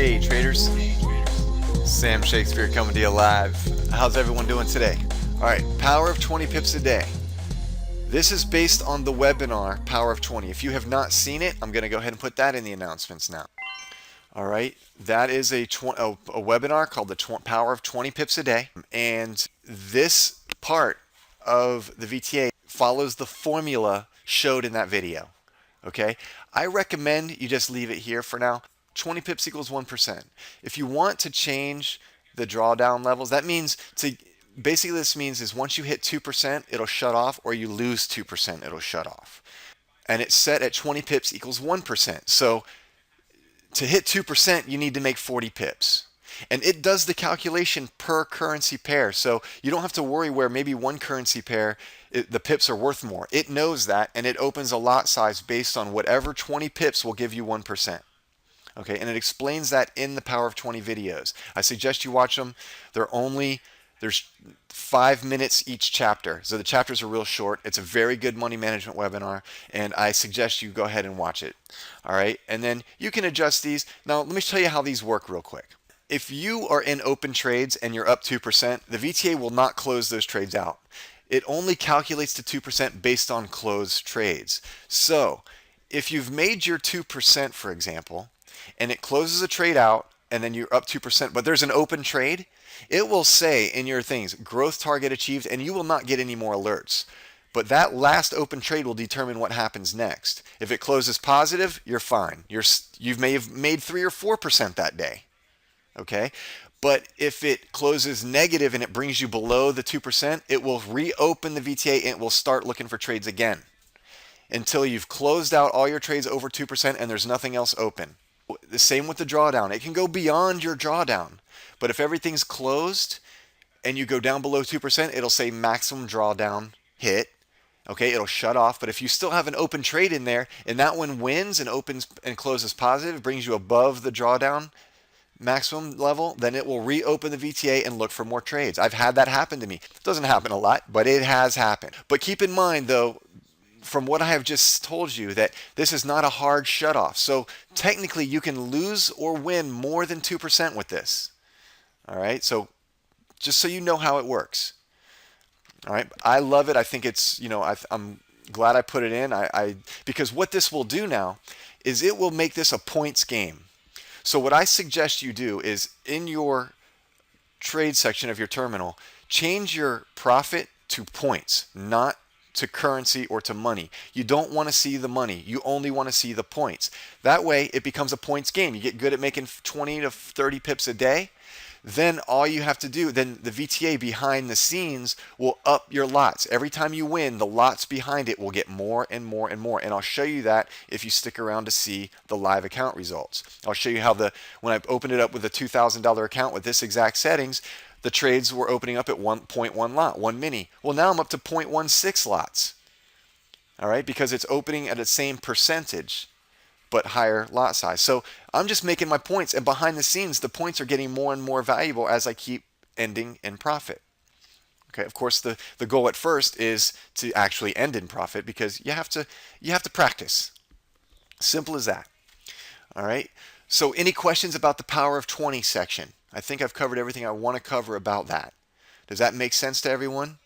Hey traders, Sam Shakespeare coming to you live. How's everyone doing today? Alright, power of 20 pips a day. This is based on the webinar, Power of 20. If you have not seen it, I'm going to go ahead and put that in the announcements now. Alright, that is a webinar called the Power of 20 pips a day. And this part of the VTA follows the formula showed in that video. Okay, I recommend you just leave it here for now. 20 pips equals 1%. If you want to change the drawdown levels, that means basically this means is once you hit 2%, it'll shut off, or you lose 2%, it'll shut off. And it's set at 20 pips equals 1%. So to hit 2%, you need to make 40 pips. And it does the calculation per currency pair. So you don't have to worry where maybe one currency pair, the pips are worth more. It knows that, and it opens a lot size based on whatever 20 pips will give you 1%. Okay, and it explains that in the Power of 20 videos. I suggest you watch them. There's 5 minutes each chapter. So the chapters are real short. It's a very good money management webinar, and I suggest you go ahead and watch it. All right, and then you can adjust these. Now, let me tell you how these work real quick. If you are in open trades and you're up 2%, the VTA will not close those trades out. It only calculates to 2% based on closed trades. So if you've made your 2%, for example, and it closes a trade out, and then you're up 2%, but there's an open trade, it will say in your things, growth target achieved, and you will not get any more alerts. But that last open trade will determine what happens next. If it closes positive, you're fine. You may have made 3 or 4% that day. Okay? But if it closes negative and it brings you below the 2%, it will reopen the VTA and it will start looking for trades again until you've closed out all your trades over 2% and there's nothing else open. The same with the drawdown. It can go beyond your drawdown. But if everything's closed and you go down below 2%, it'll say maximum drawdown hit. Okay, it'll shut off. But if you still have an open trade in there and that one wins and opens and closes positive, brings you above the drawdown maximum level, then it will reopen the VTA and look for more trades. I've had that happen to me. It doesn't happen a lot, but it has happened. But keep in mind though, from what I have just told you, that this is not a hard shutoff. So technically you can lose or win more than 2% with this. All right, so just so you know how it works. All right, I love it. I think it's, I'm glad I put it in. Because what this will do now is it will make this a points game. So what I suggest you do is in your trade section of your terminal, change your profit to points, not to currency or to money. You don't want to see the money. You only want to see the points. That way it becomes a points game. You get good at making 20 to 30 pips a day. Then all you have to do, then the VTA behind the scenes will up your lots. Every time you win, the lots behind it will get more and more and more. And I'll show you that if you stick around to see the live account results. I'll show you how when I opened it up with a $2,000 account with this exact settings, the trades were opening up at 1.1 lot, 1 mini. Well, now I'm up to 0.16 lots. All right, because it's opening at the same percentage, but higher lot size. So I'm just making my points, and behind the scenes, the points are getting more and more valuable as I keep ending in profit. Okay, of course, the goal at first is to actually end in profit because you have to practice. Simple as that. All right. So any questions about the Power of 20 section? I think I've covered everything I want to cover about that. Does that make sense to everyone?